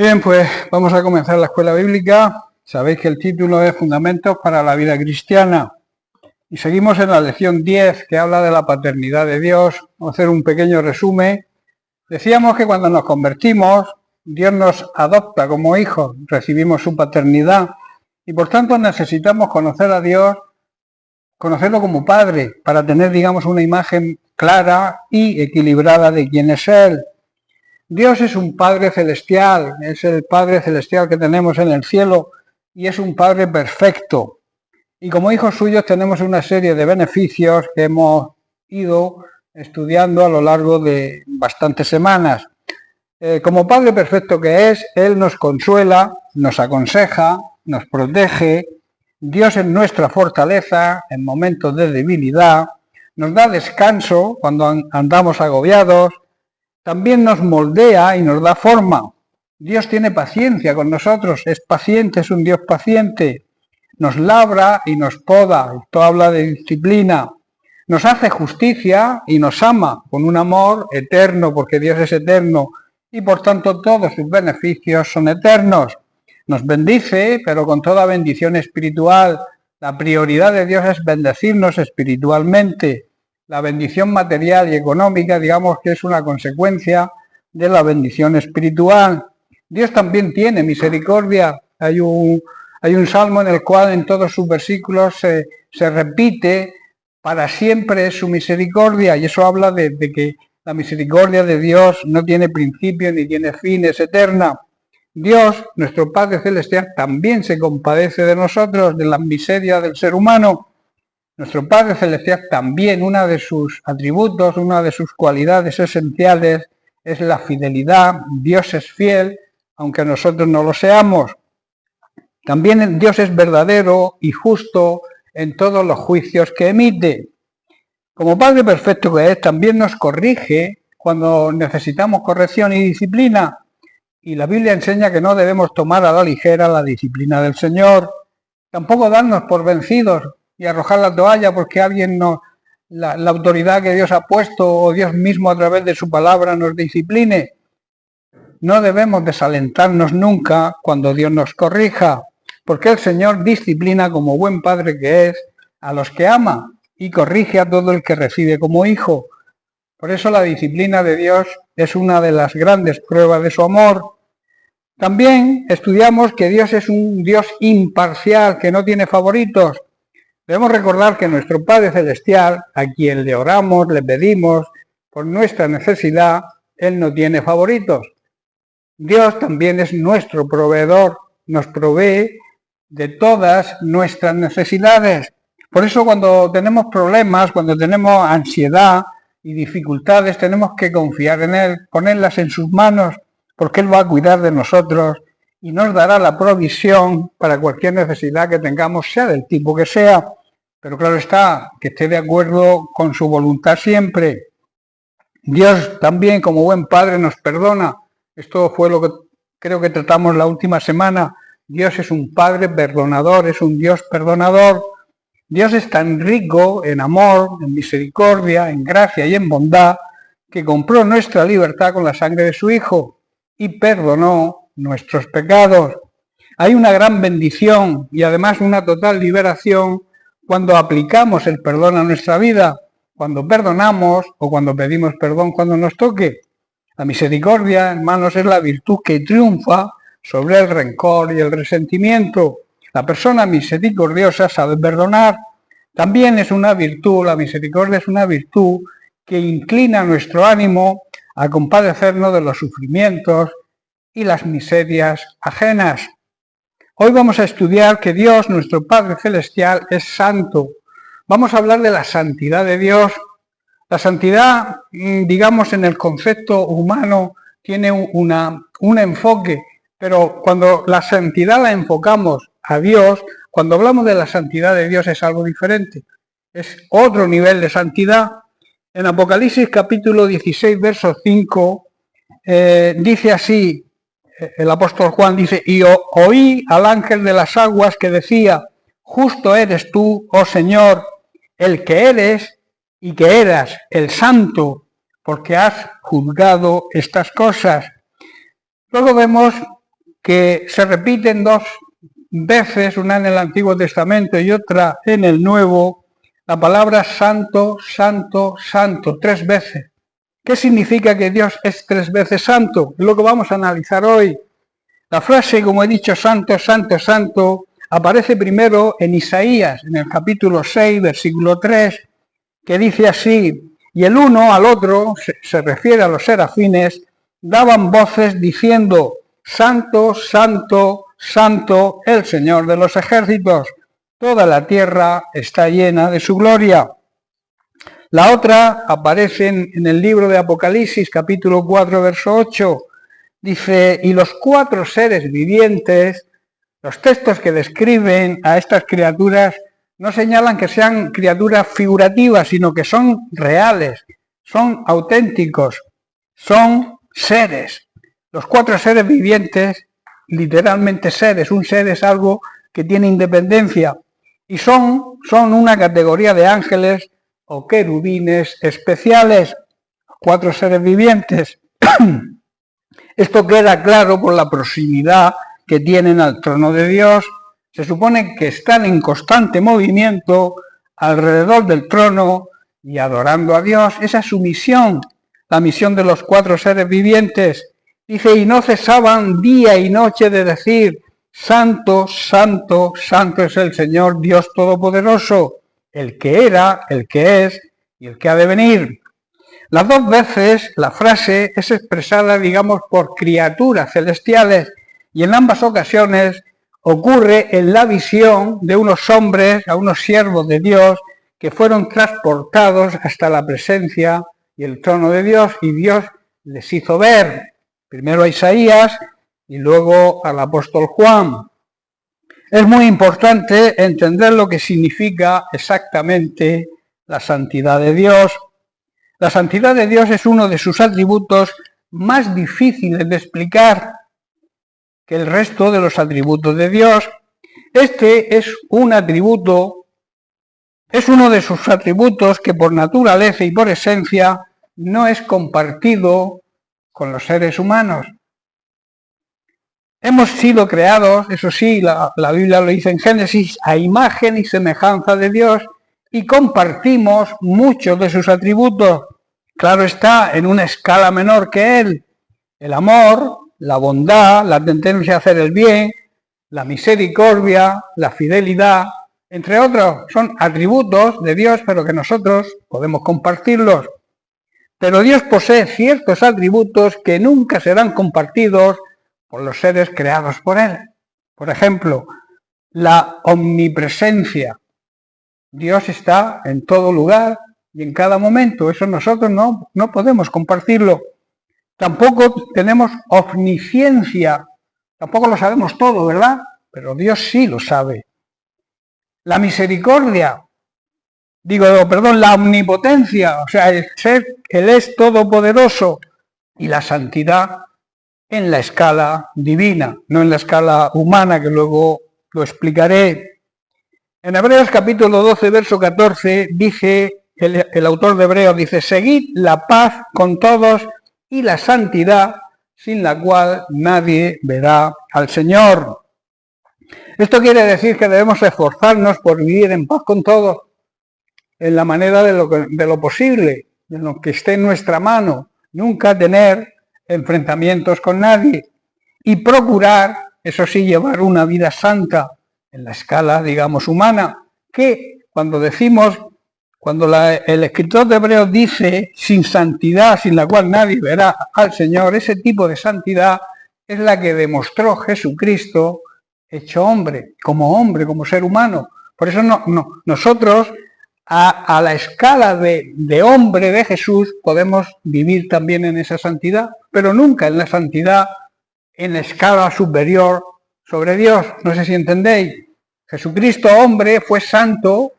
Bien, pues vamos a comenzar la escuela bíblica. Sabéis que el título es Fundamentos para la vida cristiana. Y seguimos en la lección 10, que habla de la paternidad de Dios. Vamos a hacer un pequeño resumen. Decíamos que cuando nos convertimos, Dios nos adopta como hijos, recibimos su paternidad y por tanto necesitamos conocer a Dios, conocerlo como Padre, para tener, digamos, una imagen clara y equilibrada de quién es Él. Dios es un Padre celestial, es el Padre celestial que tenemos en el cielo y es un Padre perfecto. Y como hijos suyos tenemos una serie de beneficios que hemos ido estudiando a lo largo de bastantes semanas. Como Padre perfecto que es, Él nos consuela, nos aconseja, nos protege. Dios es nuestra fortaleza en momentos de debilidad, nos da descanso cuando andamos agobiados, también nos moldea y nos da forma. Dios tiene paciencia con nosotros, es paciente, es un Dios paciente. Nos labra y nos poda, esto habla de disciplina. Nos hace justicia y nos ama con un amor eterno, porque Dios es eterno y por tanto todos sus beneficios son eternos. Nos bendice, pero con toda bendición espiritual. La prioridad de Dios es bendecirnos espiritualmente. La bendición material y económica, digamos que es una consecuencia de la bendición espiritual. Dios también tiene misericordia. Hay un salmo en el cual en todos sus versículos se repite: para siempre es su misericordia, y eso habla de que la misericordia de Dios no tiene principio ni tiene fin, es eterna. Dios, nuestro Padre Celestial, también se compadece de nosotros, de las miserias del ser humano. Nuestro Padre Celestial también, uno de sus atributos, una de sus cualidades esenciales es la fidelidad. Dios es fiel, aunque nosotros no lo seamos. También Dios es verdadero y justo en todos los juicios que emite. Como Padre perfecto que es, también nos corrige cuando necesitamos corrección y disciplina. Y la Biblia enseña que no debemos tomar a la ligera la disciplina del Señor. Tampoco darnos por vencidos y arrojar la toalla porque alguien la autoridad que Dios ha puesto o Dios mismo a través de su palabra nos discipline. No debemos desalentarnos nunca cuando Dios nos corrija, porque el Señor disciplina como buen padre que es a los que ama y corrige a todo el que recibe como hijo. Por eso la disciplina de Dios es una de las grandes pruebas de su amor. También estudiamos que Dios es un Dios imparcial, que no tiene favoritos. Debemos recordar que nuestro Padre Celestial, a quien le oramos, le pedimos por nuestra necesidad, Él no tiene favoritos. Dios también es nuestro proveedor, nos provee de todas nuestras necesidades. Por eso cuando tenemos problemas, cuando tenemos ansiedad y dificultades, tenemos que confiar en Él, ponerlas en sus manos, porque Él va a cuidar de nosotros y nos dará la provisión para cualquier necesidad que tengamos, sea del tipo que sea. Pero claro está, que esté de acuerdo con su voluntad siempre. Dios también, como buen Padre, nos perdona. Esto fue lo que creo que tratamos la última semana. Dios es un Padre perdonador, es un Dios perdonador. Dios es tan rico en amor, en misericordia, en gracia y en bondad, que compró nuestra libertad con la sangre de su Hijo y perdonó nuestros pecados. Hay una gran bendición y además una total liberación cuando aplicamos el perdón a nuestra vida, cuando perdonamos o cuando pedimos perdón cuando nos toque. La misericordia, hermanos, es la virtud que triunfa sobre el rencor y el resentimiento. La persona misericordiosa sabe perdonar. También es una virtud, la misericordia es una virtud que inclina nuestro ánimo a compadecernos de los sufrimientos y las miserias ajenas. Hoy vamos a estudiar que Dios, nuestro Padre Celestial, es santo. Vamos a hablar de la santidad de Dios. La santidad, digamos, en el concepto humano tiene un enfoque, pero cuando la santidad la enfocamos a Dios, cuando hablamos de la santidad de Dios es algo diferente. Es otro nivel de santidad. En Apocalipsis capítulo 16, verso 5, dice así, el apóstol Juan dice: y oí al ángel de las aguas que decía: justo eres tú, oh Señor, el que eres y que eras el santo, porque has juzgado estas cosas. Luego vemos que se repiten dos veces, una en el Antiguo Testamento y otra en el Nuevo, la palabra santo, santo, santo, 3 veces. ¿Qué significa que Dios es 3 veces santo? Es lo que vamos a analizar hoy. La frase, como he dicho, santo, santo, santo, aparece primero en Isaías, en el capítulo 6, versículo 3, que dice así: y el uno al otro, se refiere a los serafines, daban voces diciendo: santo, santo, santo, el Señor de los ejércitos, toda la tierra está llena de su gloria. La otra aparece en el libro de Apocalipsis, capítulo 4, verso 8, dice: y los 4 seres vivientes, los textos que describen a estas criaturas no señalan que sean criaturas figurativas, sino que son reales, son auténticos, son seres. Los 4 seres vivientes, literalmente seres, un ser es algo que tiene independencia, y son una categoría de ángeles o querubines especiales, 4 seres vivientes. Esto queda claro por la proximidad que tienen al trono de Dios. Se supone que están en constante movimiento alrededor del trono y adorando a Dios. Esa es su misión, la misión de los 4 seres vivientes. Dice: y no cesaban día y noche de decir: santo, santo, santo es el Señor Dios Todopoderoso, el que era, el que es y el que ha de venir. Las 2 veces la frase es expresada, digamos, por criaturas celestiales, y en ambas ocasiones ocurre en la visión de unos hombres, a unos siervos de Dios, que fueron transportados hasta la presencia y el trono de Dios, y Dios les hizo ver, primero a Isaías y luego al apóstol Juan. Es muy importante entender lo que significa exactamente la santidad de Dios. La santidad de Dios es uno de sus atributos más difíciles de explicar que el resto de los atributos de Dios. Este es un atributo, es uno de sus atributos que por naturaleza y por esencia no es compartido con los seres humanos. Hemos sido creados, eso sí, la Biblia lo dice en Génesis, a imagen y semejanza de Dios, y compartimos muchos de sus atributos. Claro está, en una escala menor que Él: el amor, la bondad, la tendencia a hacer el bien, la misericordia, la fidelidad, entre otros. Son atributos de Dios, pero que nosotros podemos compartirlos. Pero Dios posee ciertos atributos que nunca serán compartidos por los seres creados por Él. Por ejemplo, la omnipresencia. Dios está en todo lugar y en cada momento. Eso nosotros no podemos compartirlo. Tampoco tenemos omnisciencia. Tampoco lo sabemos todo, ¿verdad? Pero Dios sí lo sabe. La misericordia. La omnipotencia. O sea, Él es todopoderoso. Y la santidad en la escala divina, no en la escala humana, que luego lo explicaré. En Hebreos capítulo 12, verso 14, dice el autor de Hebreos, dice: seguid la paz con todos y la santidad, sin la cual nadie verá al Señor. Esto quiere decir que debemos esforzarnos por vivir en paz con todos, en la manera de lo posible, en lo que esté en nuestra mano, nunca tener enfrentamientos con nadie, y procurar, eso sí, llevar una vida santa en la escala, digamos, humana, que cuando el escritor de Hebreos dice sin santidad, sin la cual nadie verá al Señor, ese tipo de santidad es la que demostró Jesucristo hecho hombre, como ser humano. Por eso nosotros a la escala de hombre de Jesús podemos vivir también en esa santidad, pero nunca en la santidad en escala superior sobre Dios. No sé si entendéis. Jesucristo, hombre, fue santo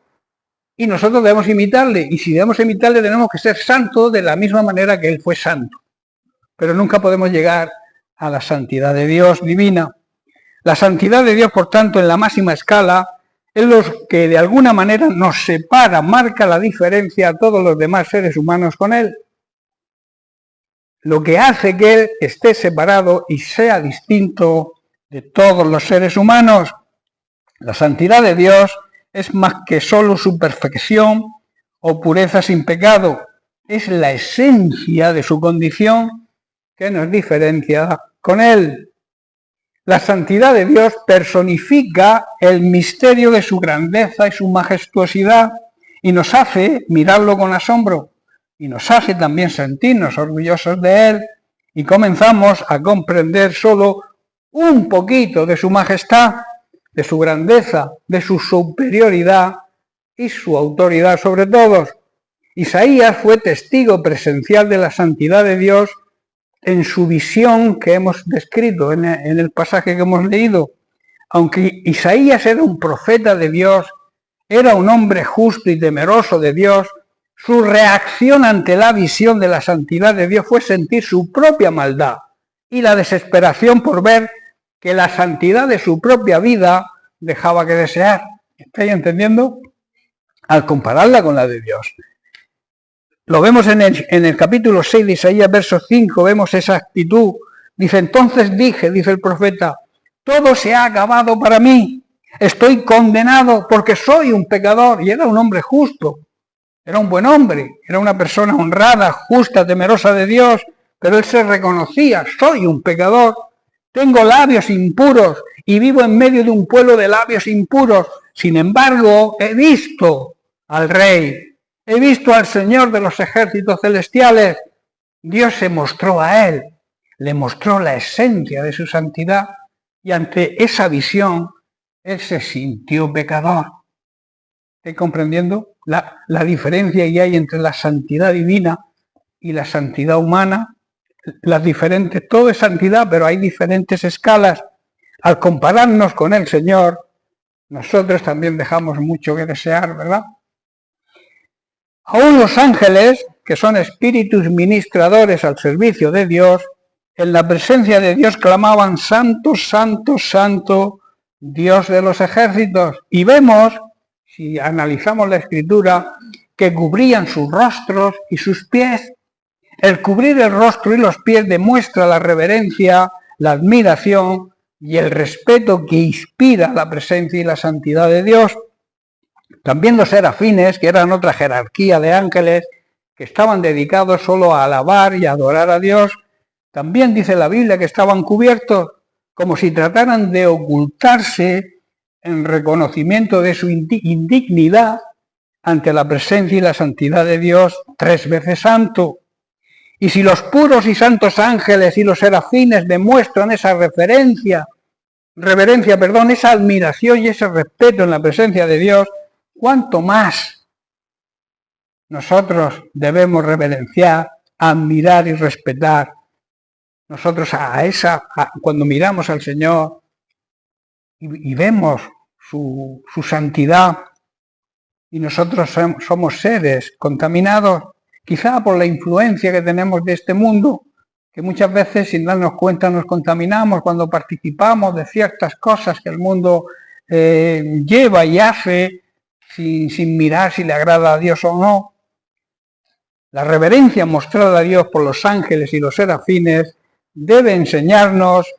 y nosotros debemos imitarle. Y si debemos imitarle, tenemos que ser santos de la misma manera que Él fue santo. Pero nunca podemos llegar a la santidad de Dios divina. La santidad de Dios, por tanto, en la máxima escala, es lo que de alguna manera nos separa, marca la diferencia a todos los demás seres humanos con Él. Lo que hace que Él esté separado y sea distinto de todos los seres humanos. La santidad de Dios es más que solo su perfección o pureza sin pecado, es la esencia de su condición que nos diferencia con Él. La santidad de Dios personifica el misterio de su grandeza y su majestuosidad y nos hace mirarlo con asombro y nos hace también sentirnos orgullosos de Él y comenzamos a comprender solo un poquito de su majestad, de su grandeza, de su superioridad y su autoridad sobre todos. Isaías fue testigo presencial de la santidad de Dios en su visión que hemos descrito en el pasaje que hemos leído. Aunque Isaías era un profeta de Dios, era un hombre justo y temeroso de Dios, su reacción ante la visión de la santidad de Dios fue sentir su propia maldad y la desesperación por ver que la santidad de su propia vida dejaba que desear. ¿Estáis entendiendo? Al compararla con la de Dios. Lo vemos en el capítulo 6 de Isaías, verso 5, vemos esa actitud. Dice, entonces dije, dice el profeta, todo se ha acabado para mí, estoy condenado porque soy un pecador. Y era un hombre justo, era un buen hombre, era una persona honrada, justa, temerosa de Dios, pero él se reconocía, soy un pecador, tengo labios impuros y vivo en medio de un pueblo de labios impuros. Sin embargo, he visto al Rey. He visto al Señor de los ejércitos celestiales. Dios se mostró a él, le mostró la esencia de su santidad y ante esa visión él se sintió pecador. ¿Estáis comprendiendo la diferencia que hay entre la santidad divina y la santidad humana? Las diferentes, todo es santidad, pero hay diferentes escalas. Al compararnos con el Señor, nosotros también dejamos mucho que desear, ¿verdad? Aún los ángeles, que son espíritus ministradores al servicio de Dios, en la presencia de Dios clamaban, Santo, Santo, Santo, Dios de los ejércitos. Y vemos, si analizamos la Escritura, que cubrían sus rostros y sus pies. El cubrir el rostro y los pies demuestra la reverencia, la admiración y el respeto que inspira la presencia y la santidad de Dios. También los serafines, que eran otra jerarquía de ángeles, que estaban dedicados solo a alabar y a adorar a Dios, también dice la Biblia que estaban cubiertos, como si trataran de ocultarse en reconocimiento de su indignidad ante la presencia y la santidad de Dios, 3 veces santo. Y si los puros y santos ángeles y los serafines demuestran esa reverencia, esa admiración y ese respeto en la presencia de Dios, ¿cuánto más nosotros debemos reverenciar, admirar y respetar? Nosotros cuando miramos al Señor y vemos su santidad y nosotros somos seres contaminados, quizá por la influencia que tenemos de este mundo, que muchas veces sin darnos cuenta nos contaminamos cuando participamos de ciertas cosas que el mundo lleva y hace, sin mirar si le agrada a Dios o no. La reverencia mostrada a Dios por los ángeles y los serafines debe enseñarnos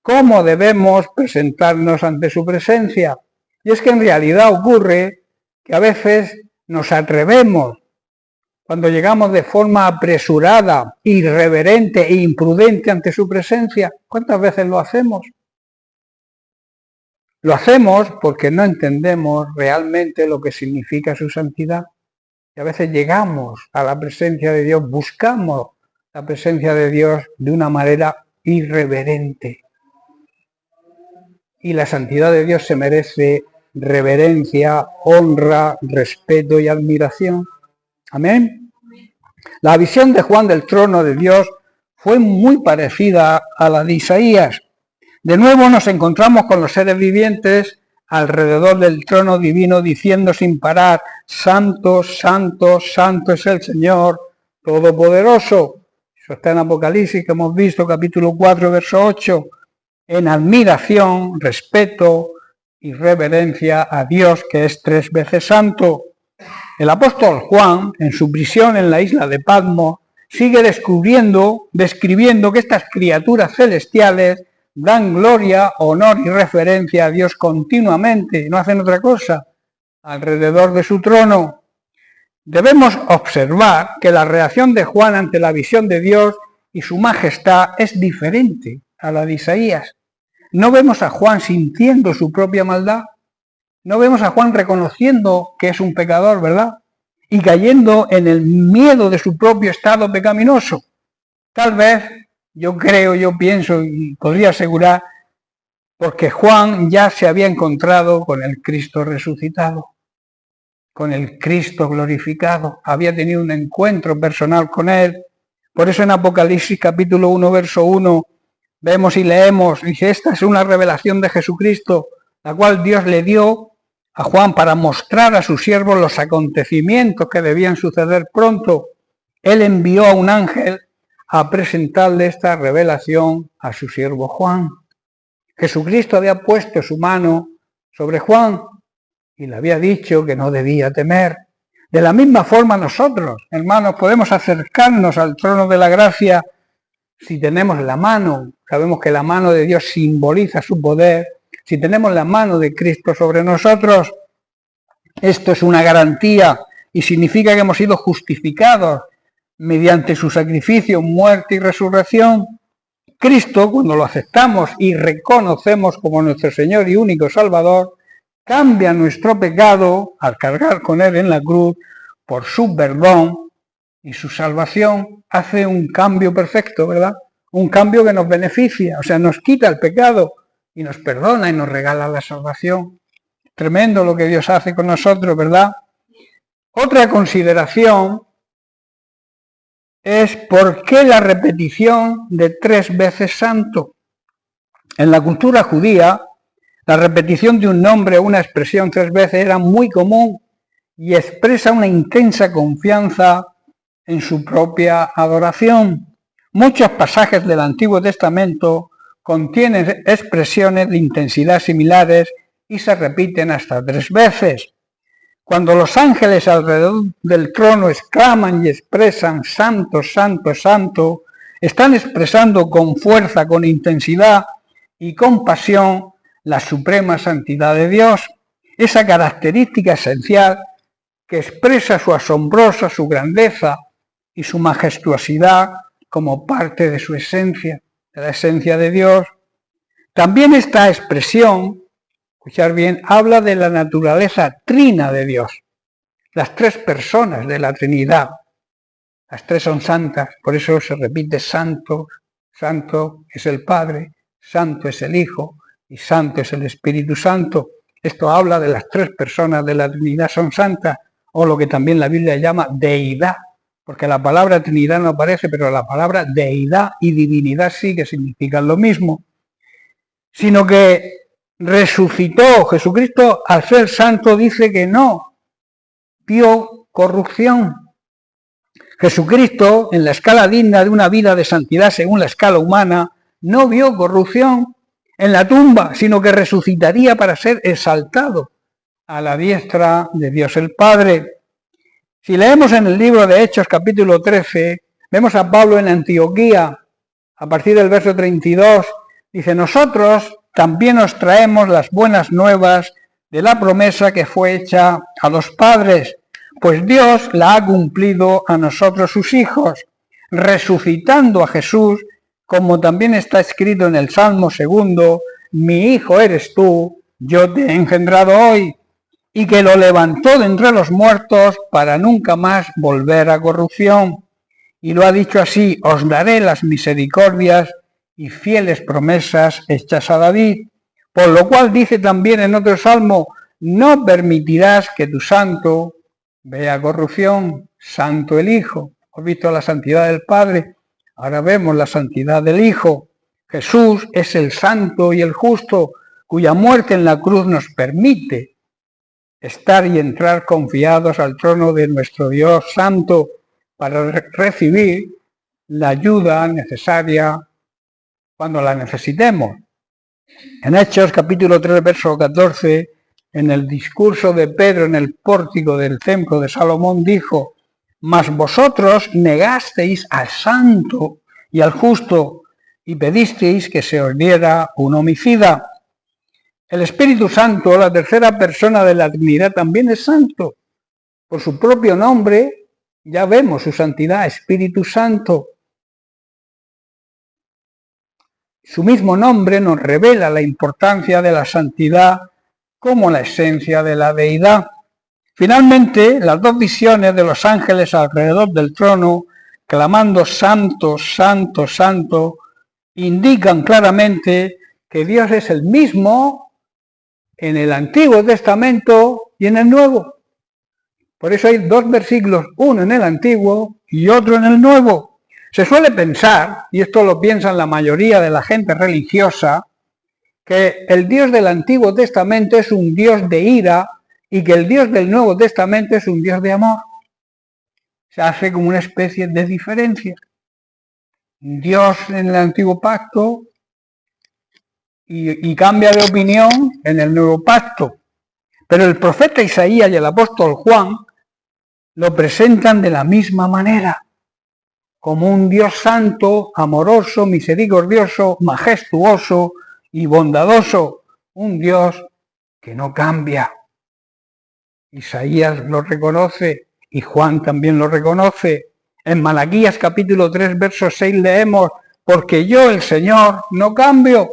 cómo debemos presentarnos ante su presencia. Y es que en realidad ocurre que a veces nos atrevemos, cuando llegamos de forma apresurada, irreverente e imprudente ante su presencia. ¿Cuántas veces lo hacemos? Lo hacemos porque no entendemos realmente lo que significa su santidad. Y a veces llegamos a la presencia de Dios, buscamos la presencia de Dios de una manera irreverente. Y la santidad de Dios se merece reverencia, honra, respeto y admiración. Amén. La visión de Juan del trono de Dios fue muy parecida a la de Isaías. De nuevo nos encontramos con los seres vivientes alrededor del trono divino diciendo sin parar, Santo, Santo, Santo es el Señor Todopoderoso. Eso está en Apocalipsis, que hemos visto, capítulo 4, verso 8. En admiración, respeto y reverencia a Dios, que es 3 veces santo. El apóstol Juan, en su prisión en la isla de Patmos, sigue describiendo que estas criaturas celestiales dan gloria, honor y referencia a Dios continuamente, no hacen otra cosa, alrededor de su trono. Debemos observar que la reacción de Juan ante la visión de Dios y su majestad es diferente a la de Isaías. No vemos a Juan sintiendo su propia maldad, no vemos a Juan reconociendo que es un pecador, ¿verdad? Y cayendo en el miedo de su propio estado pecaminoso. Tal vez, yo pienso y podría asegurar, porque Juan ya se había encontrado con el Cristo resucitado, con el Cristo glorificado, había tenido un encuentro personal con él. Por eso en Apocalipsis capítulo 1, verso 1, vemos y leemos, dice, esta es una revelación de Jesucristo, la cual Dios le dio a Juan para mostrar a sus siervos los acontecimientos que debían suceder pronto. Él envió a un ángel a presentarle esta revelación a su siervo Juan. Jesucristo había puesto su mano sobre Juan y le había dicho que no debía temer. De la misma forma nosotros, hermanos, podemos acercarnos al trono de la gracia si tenemos la mano. Sabemos que la mano de Dios simboliza su poder. Si tenemos la mano de Cristo sobre nosotros, esto es una garantía y significa que hemos sido justificados mediante su sacrificio, muerte y resurrección. Cristo, cuando lo aceptamos y reconocemos como nuestro Señor y único Salvador, cambia nuestro pecado al cargar con Él en la cruz por su perdón y su salvación. Hace un cambio perfecto, ¿verdad? Un cambio que nos beneficia, o sea, nos quita el pecado y nos perdona y nos regala la salvación. Tremendo lo que Dios hace con nosotros, ¿verdad? Otra consideración es por qué la repetición de 3 veces santo. En la cultura judía, la repetición de un nombre o una expresión 3 veces era muy común y expresa una intensa confianza en su propia adoración. Muchos pasajes del Antiguo Testamento contienen expresiones de intensidad similares y se repiten hasta 3 veces. Cuando los ángeles alrededor del trono exclaman y expresan santo, santo, santo, están expresando con fuerza, con intensidad y con pasión la suprema santidad de Dios, esa característica esencial que expresa su asombrosa, su grandeza y su majestuosidad como parte de su esencia, de la esencia de Dios. También esta expresión, escuchar bien, habla de la naturaleza trina de Dios, las 3 personas de la Trinidad. Las 3 son santas, por eso se repite santo, santo es el Padre, santo es el Hijo y santo es el Espíritu Santo. Esto habla de las 3 personas de la Trinidad son santas, o lo que también la Biblia llama deidad, porque la palabra Trinidad no aparece, pero la palabra deidad y divinidad sí que significan lo mismo. Sino que resucitó Jesucristo al ser santo, dice que no vio corrupción. Jesucristo, en la escala digna de una vida de santidad según la escala humana, no vio corrupción en la tumba, sino que resucitaría para ser exaltado a la diestra de Dios el Padre. Si leemos en el libro de Hechos capítulo 13, vemos a Pablo en Antioquía, a partir del verso 32, dice, nosotros también os traemos las buenas nuevas de la promesa que fue hecha a los padres, pues Dios la ha cumplido a nosotros sus hijos, resucitando a Jesús, como también está escrito en el Salmo 2, mi hijo eres tú, yo te he engendrado hoy, y que lo levantó de entre los muertos para nunca más volver a corrupción. Y lo ha dicho así, os daré las misericordias y fieles promesas hechas a David, por lo cual dice también en otro salmo, no permitirás que tu santo vea corrupción, santo el Hijo. Hemos visto la santidad del Padre, ahora vemos la santidad del Hijo. Jesús es el santo y el justo, cuya muerte en la cruz nos permite estar y entrar confiados al trono de nuestro Dios santo para recibir la ayuda necesaria cuando la necesitemos. En Hechos capítulo 3, verso 14, en el discurso de Pedro en el pórtico del templo de Salomón dijo, mas vosotros negasteis al santo y al justo y pedisteis que se os diera un homicida. El Espíritu Santo, la tercera persona de la Trinidad, también es santo. Por su propio nombre, ya vemos su santidad, Espíritu Santo. Su mismo nombre nos revela la importancia de la santidad como la esencia de la deidad. Finalmente, las dos visiones de los ángeles alrededor del trono, clamando Santo, Santo, Santo, indican claramente que Dios es el mismo en el Antiguo Testamento y en el Nuevo. Por eso hay dos versículos, uno en el Antiguo y otro en el Nuevo. Se suele pensar, y esto lo piensan la mayoría de la gente religiosa, que el Dios del Antiguo Testamento es un Dios de ira y que el Dios del Nuevo Testamento es un Dios de amor. Se hace como una especie de diferencia. Dios en el Antiguo Pacto y cambia de opinión en el Nuevo Pacto. Pero el profeta Isaías y el apóstol Juan lo presentan de la misma manera, como un Dios santo, amoroso, misericordioso, majestuoso y bondadoso, un Dios que no cambia. Isaías lo reconoce y Juan también lo reconoce. En Malaquías capítulo 3, verso 6 leemos, porque yo, el Señor, no cambio.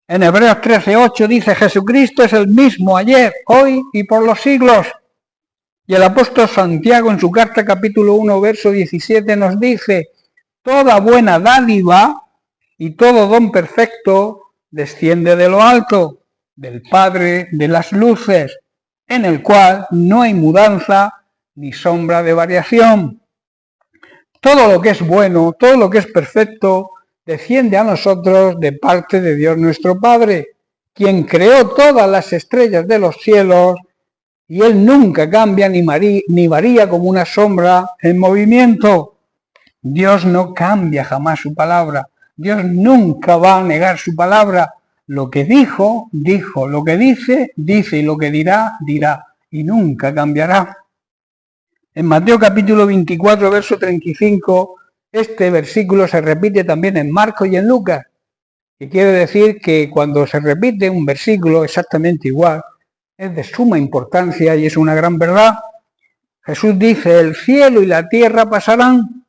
En Hebreos 13:8 dice, Jesucristo es el mismo ayer, hoy y por los siglos. Y el apóstol Santiago en su carta capítulo 1, verso 17 nos dice, toda buena dádiva y todo don perfecto desciende de lo alto, del Padre de las luces, en el cual no hay mudanza ni sombra de variación. Todo lo que es bueno, todo lo que es perfecto, desciende a nosotros de parte de Dios nuestro Padre, quien creó todas las estrellas de los cielos, y Él nunca cambia ni varía como una sombra en movimiento. Dios no cambia jamás su palabra. Dios nunca va a negar su palabra. Lo que dijo, dijo. Lo que dice, dice. Y lo que dirá, dirá. Y nunca cambiará. En Mateo capítulo 24, verso 35, este versículo se repite también en Marcos y en Lucas. Que quiere decir que cuando se repite un versículo exactamente igual, es de suma importancia y es una gran verdad. Jesús dice, el cielo y la tierra pasarán,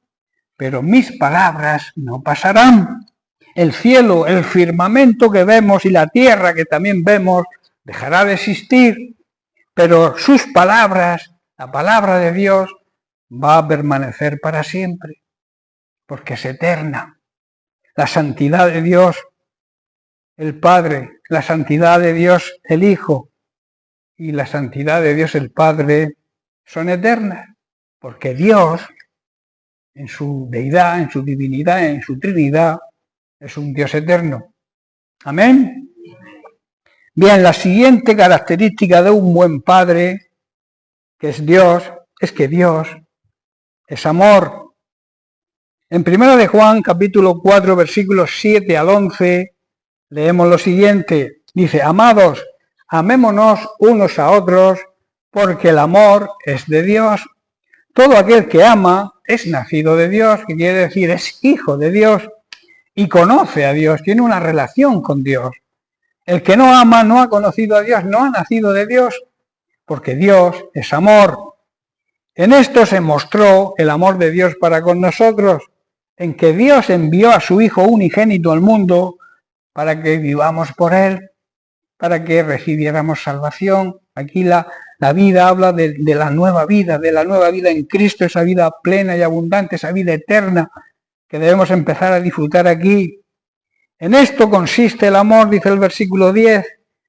pero mis palabras no pasarán. El cielo, el firmamento que vemos y la tierra que también vemos, dejará de existir, pero sus palabras, la palabra de Dios, va a permanecer para siempre, porque es eterna. La santidad de Dios, el Padre, la santidad de Dios, el Hijo, y la santidad de Dios el Padre son eternas, porque Dios, en su deidad, en su divinidad, en su Trinidad, es un Dios eterno. Amén. Bien, la siguiente característica de un buen Padre, que es Dios, es que Dios es amor. En 1 de Juan, capítulo 4, versículos 7 al 11, leemos lo siguiente. Dice, amados, amémonos unos a otros, porque el amor es de Dios. Todo aquel que ama es nacido de Dios, que quiere decir es hijo de Dios, y conoce a Dios, tiene una relación con Dios. El que no ama no ha conocido a Dios, no ha nacido de Dios, porque Dios es amor. En esto se mostró el amor de Dios para con nosotros, en que Dios envió a su Hijo unigénito al mundo para que vivamos por Él, para que recibiéramos salvación. Aquí la vida habla de la nueva vida en Cristo, esa vida plena y abundante, esa vida eterna que debemos empezar a disfrutar aquí. En esto consiste el amor, dice el versículo 10,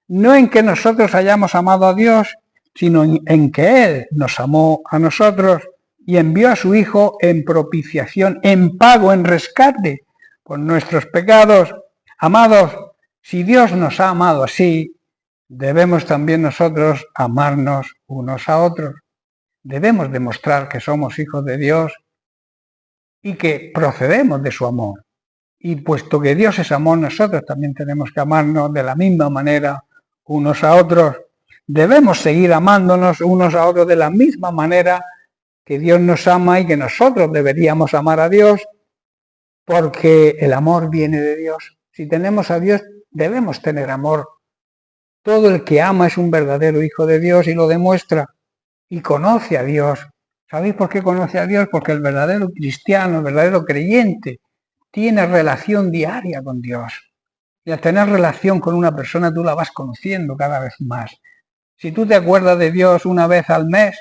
no en que nosotros hayamos amado a Dios, sino en que Él nos amó a nosotros y envió a su Hijo en propiciación, en pago, en rescate por nuestros pecados. Amados, si Dios nos ha amado así, debemos también nosotros amarnos unos a otros. Debemos demostrar que somos hijos de Dios y que procedemos de su amor. Y puesto que Dios es amor, nosotros también tenemos que amarnos de la misma manera unos a otros. Debemos seguir amándonos unos a otros de la misma manera que Dios nos ama y que nosotros deberíamos amar a Dios. porque el amor viene de Dios. Si tenemos a Dios, debemos tener amor. Todo el que ama es un verdadero hijo de Dios y lo demuestra y conoce a Dios. ¿Sabéis por qué conoce a Dios? Porque el verdadero cristiano, el verdadero creyente, tiene relación diaria con Dios. Y al tener relación con una persona, tú la vas conociendo cada vez más. Si tú te acuerdas de Dios una vez al mes,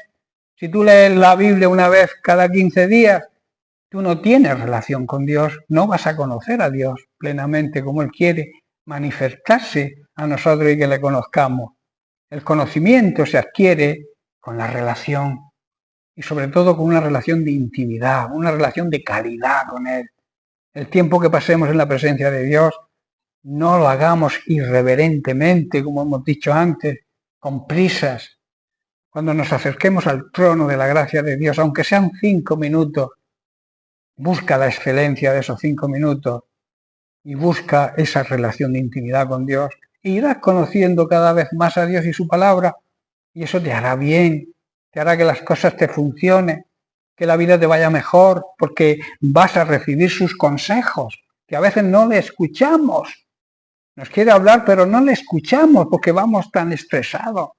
si tú lees la Biblia una vez cada 15 días, tú no tienes relación con Dios, no vas a conocer a Dios plenamente como Él quiere manifestarse a nosotros y que le conozcamos. El conocimiento se adquiere con la relación y sobre todo con una relación de intimidad, una relación de calidad con Él. El tiempo que pasemos en la presencia de Dios, no lo hagamos irreverentemente, como hemos dicho antes, con prisas. Cuando nos acerquemos al trono de la gracia de Dios, aunque sean 5 minutos, busca la excelencia de esos 5 minutos y busca esa relación de intimidad con Dios. E irás conociendo cada vez más a Dios y su palabra, y eso te hará bien, te hará que las cosas te funcionen, que la vida te vaya mejor, porque vas a recibir sus consejos, que a veces no le escuchamos. Nos quiere hablar, pero no le escuchamos porque vamos tan estresados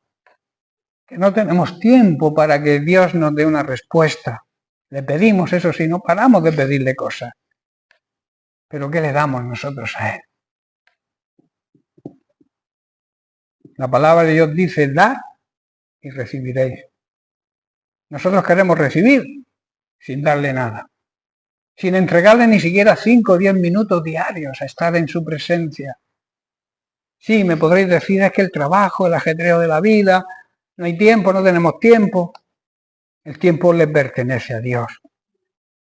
que no tenemos tiempo para que Dios nos dé una respuesta. Le pedimos, eso sí, no paramos de pedirle cosas. Pero ¿qué le damos nosotros a Él? La palabra de Dios dice, dad y recibiréis. Nosotros queremos recibir sin darle nada, sin entregarle ni siquiera 5 o 10 minutos diarios a estar en su presencia. Sí, me podréis decir, es que el trabajo, el ajetreo de la vida, no hay tiempo, no tenemos tiempo. El tiempo le pertenece a Dios.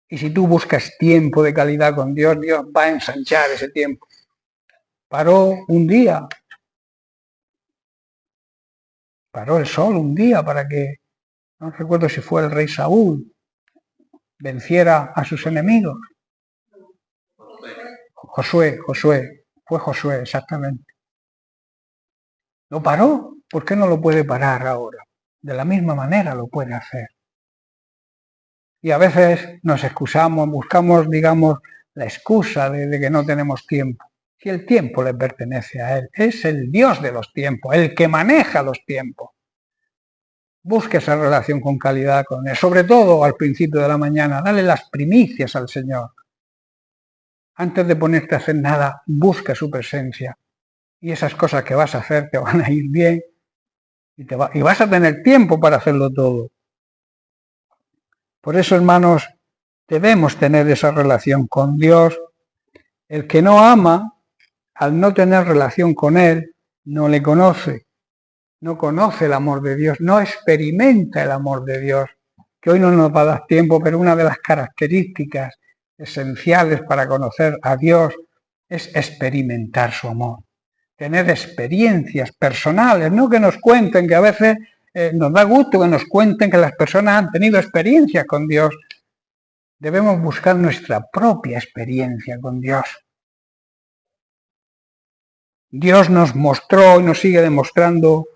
Y si tú buscas tiempo de calidad con Dios, Dios va a ensanchar ese tiempo. Paró el sol un día para que, no recuerdo si fue el rey Saúl, venciera a sus enemigos. Fue Josué, exactamente. Lo paró, ¿por qué no lo puede parar ahora? De la misma manera lo puede hacer. Y a veces nos excusamos, buscamos, digamos, la excusa de que no tenemos tiempo. Si el tiempo le pertenece a Él, es el Dios de los tiempos, el que maneja los tiempos. Busque esa relación con calidad con Él, sobre todo al principio de la mañana, dale las primicias al Señor. Antes de ponerte a hacer nada, busca su presencia y esas cosas que vas a hacer te van a ir bien y vas a tener tiempo para hacerlo todo. Por eso, hermanos, debemos tener esa relación con Dios. El que no ama, al no tener relación con Él, no le conoce. No conoce el amor de Dios, no experimenta el amor de Dios. Que hoy no nos va a dar tiempo, pero una de las características esenciales para conocer a Dios es experimentar su amor. Tener experiencias personales, no que nos cuenten, que a veces nos da gusto que nos cuenten que las personas han tenido experiencias con Dios. Debemos buscar nuestra propia experiencia con Dios. Dios nos mostró y nos sigue demostrando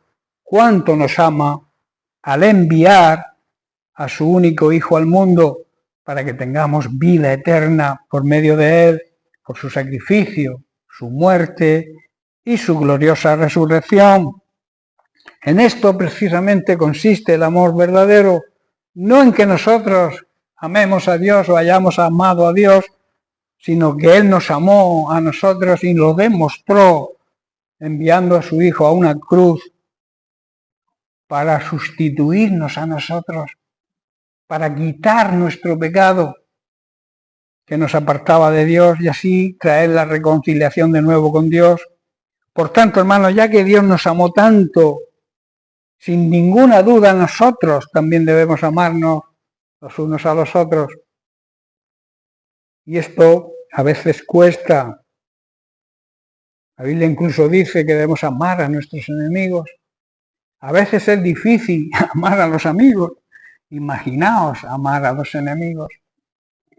cuánto nos ama al enviar a su único Hijo al mundo para que tengamos vida eterna por medio de Él, por su sacrificio, su muerte y su gloriosa resurrección. En esto precisamente consiste el amor verdadero, no en que nosotros amemos a Dios o hayamos amado a Dios, sino que Él nos amó a nosotros y lo demostró enviando a su Hijo a una cruz para sustituirnos a nosotros, para quitar nuestro pecado que nos apartaba de Dios y así traer la reconciliación de nuevo con Dios. Por tanto, hermanos, ya que Dios nos amó tanto, sin ninguna duda nosotros también debemos amarnos los unos a los otros. Y esto a veces cuesta. La Biblia incluso dice que debemos amar a nuestros enemigos. A veces es difícil amar a los amigos. Imaginaos amar a los enemigos.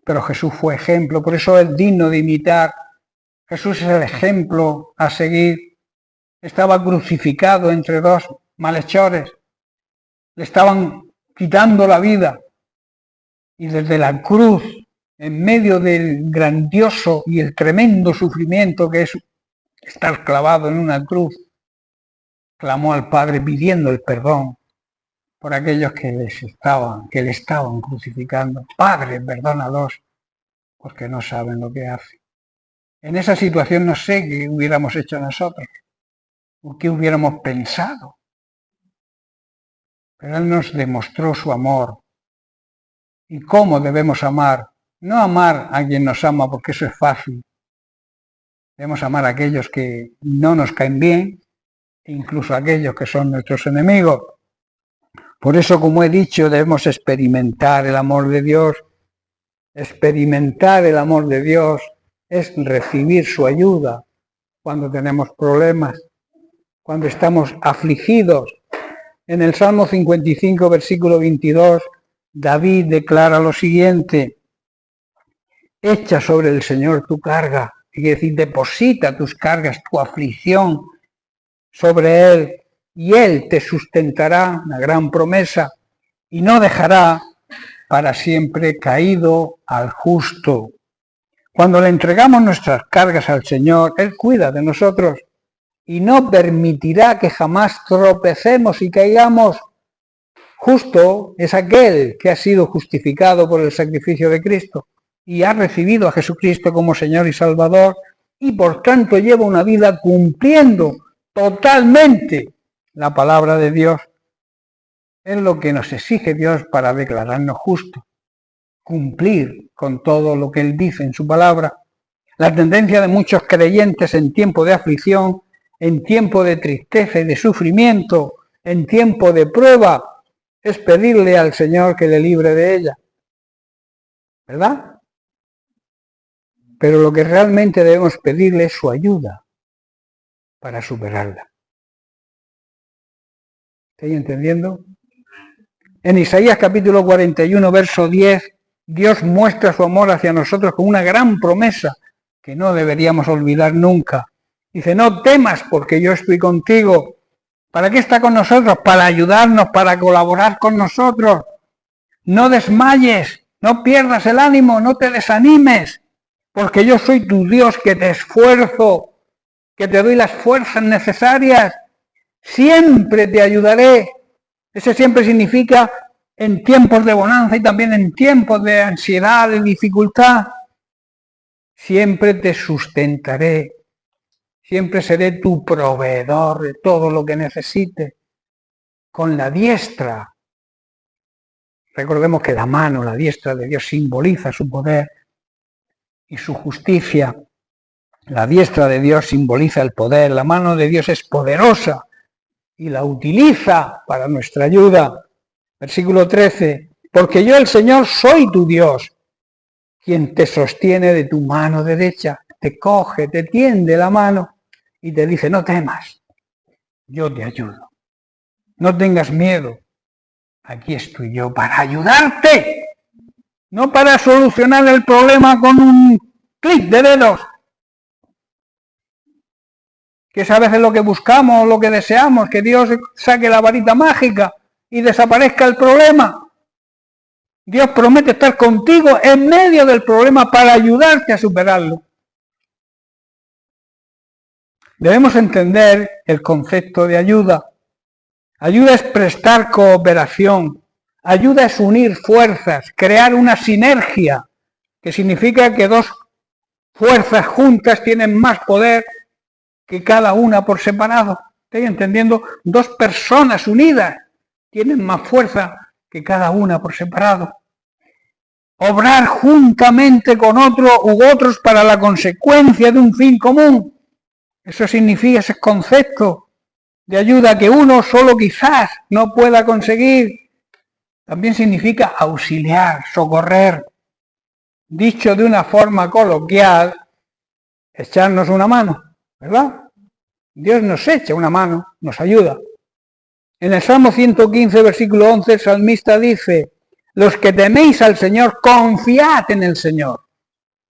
Pero Jesús fue ejemplo, por eso es digno de imitar. Jesús es el ejemplo a seguir. Estaba crucificado entre dos malhechores. Le estaban quitando la vida. Y desde la cruz en medio del grandioso y el tremendo sufrimiento que es estar clavado en una cruz, clamó al Padre pidiendo el perdón por aquellos que le estaban crucificando. Padre, perdónalos, porque no saben lo que hacen. En esa situación no sé qué hubiéramos hecho nosotros, o qué hubiéramos pensado. Pero Él nos demostró su amor y cómo debemos amar. No amar a quien nos ama, porque eso es fácil. Debemos amar a aquellos que no nos caen bien, e incluso a aquellos que son nuestros enemigos. Por eso, como he dicho, debemos experimentar el amor de Dios. Experimentar el amor de Dios es recibir su ayuda cuando tenemos problemas, cuando estamos afligidos. En el Salmo 55, versículo 22, David declara lo siguiente: echa sobre el Señor tu carga, es decir, deposita tus cargas, tu aflicción sobre Él, y Él te sustentará, una gran promesa, y no dejará para siempre caído al justo. Cuando le entregamos nuestras cargas al Señor, Él cuida de nosotros y no permitirá que jamás tropecemos y caigamos. Justo es aquel que ha sido justificado por el sacrificio de Cristo y ha recibido a Jesucristo como Señor y Salvador, y por tanto lleva una vida cumpliendo totalmente la palabra de Dios. Es lo que nos exige Dios para declararnos justos, cumplir con todo lo que Él dice en su palabra. La tendencia de muchos creyentes en tiempo de aflicción, en tiempo de tristeza y de sufrimiento, en tiempo de prueba, es pedirle al Señor que le libre de ella. ¿Verdad? Pero lo que realmente debemos pedirle es su ayuda para superarla. ¿Estáis entendiendo? En Isaías capítulo 41, verso 10, Dios muestra su amor hacia nosotros con una gran promesa que no deberíamos olvidar nunca. Dice: no temas, porque yo estoy contigo. ¿Para qué está con nosotros? Para ayudarnos, para colaborar con nosotros. No desmayes, no pierdas el ánimo, no te desanimes, porque yo soy tu Dios, que te esfuerzo, que te doy las fuerzas necesarias. Siempre te ayudaré. Ese siempre significa en tiempos de bonanza y también en tiempos de ansiedad, de dificultad. Siempre te sustentaré. Siempre seré tu proveedor de todo lo que necesites. Con la diestra. Recordemos que la mano, la diestra de Dios, simboliza su poder y su justicia. La diestra de Dios simboliza el poder. La mano de Dios es poderosa y la utiliza para nuestra ayuda. Versículo 13. Porque yo, el Señor, soy tu Dios, quien te sostiene de tu mano derecha, te coge, te tiende la mano y te dice: no temas, yo te ayudo. No tengas miedo, aquí estoy yo para ayudarte, no para solucionar el problema con un clic de dedos, que es a veces lo que buscamos, lo que deseamos, que Dios saque la varita mágica y desaparezca el problema. Dios promete estar contigo en medio del problema para ayudarte a superarlo. Debemos entender el concepto de ayuda. Ayuda es prestar cooperación. Ayuda es unir fuerzas, crear una sinergia, que significa que dos fuerzas juntas tienen más poder que cada una por separado. ¿Estáis entendiendo? Dos personas unidas tienen más fuerza que cada una por separado. Obrar juntamente con otro u otros para la consecuencia de un fin común. Eso significa ese concepto de ayuda que uno solo quizás no pueda conseguir. También significa auxiliar, socorrer. Dicho de una forma coloquial, echarnos una mano, ¿verdad? Dios nos echa una mano, nos ayuda. En el Salmo 115, versículo 11, el salmista dice: los que teméis al Señor, confiad en el Señor.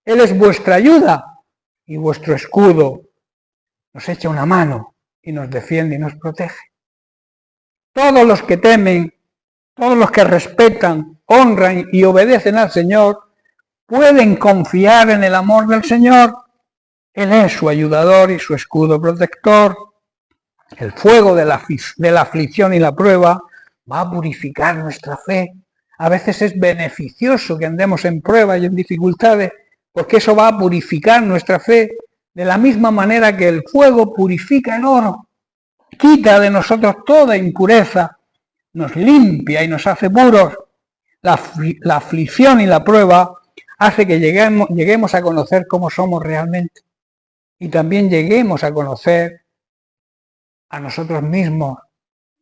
Él es vuestra ayuda y vuestro escudo. Nos echa una mano y nos defiende y nos protege. Todos los que temen, todos los que respetan, honran y obedecen al Señor, pueden confiar en el amor del Señor. Él es su ayudador y su escudo protector. El fuego de la aflicción y la prueba va a purificar nuestra fe. A veces es beneficioso que andemos en pruebas y en dificultades, porque eso va a purificar nuestra fe, de la misma manera que el fuego purifica el oro. Quita de nosotros toda impureza, nos limpia y nos hace puros. La aflicción y la prueba hace que lleguemos a conocer cómo somos realmente. Y también lleguemos a conocer a nosotros mismos,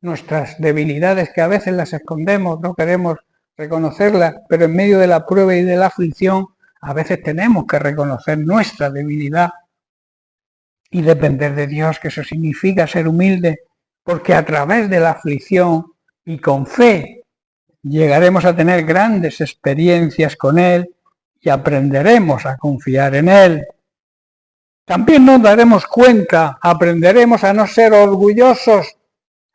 nuestras debilidades que a veces las escondemos, no queremos reconocerlas, pero en medio de la prueba y de la aflicción a veces tenemos que reconocer nuestra debilidad y depender de Dios, que eso significa ser humilde, porque a través de la aflicción y con fe llegaremos a tener grandes experiencias con Él y aprenderemos a confiar en Él. También nos daremos cuenta, aprenderemos a no ser orgullosos,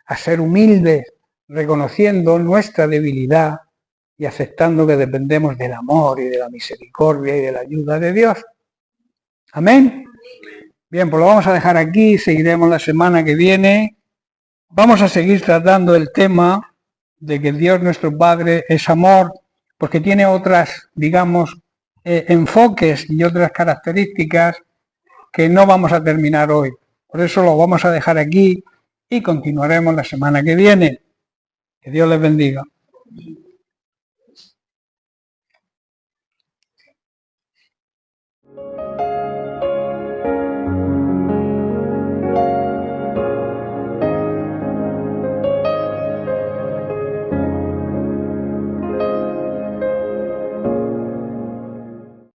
a ser humildes, reconociendo nuestra debilidad y aceptando que dependemos del amor y de la misericordia y de la ayuda de Dios. Amén. Bien, pues lo vamos a dejar aquí, seguiremos la semana que viene. Vamos a seguir tratando el tema de que Dios nuestro Padre es amor, porque tiene otras, digamos, enfoques y otras características que no vamos a terminar hoy. Por eso lo vamos a dejar aquí y continuaremos la semana que viene. Que Dios les bendiga.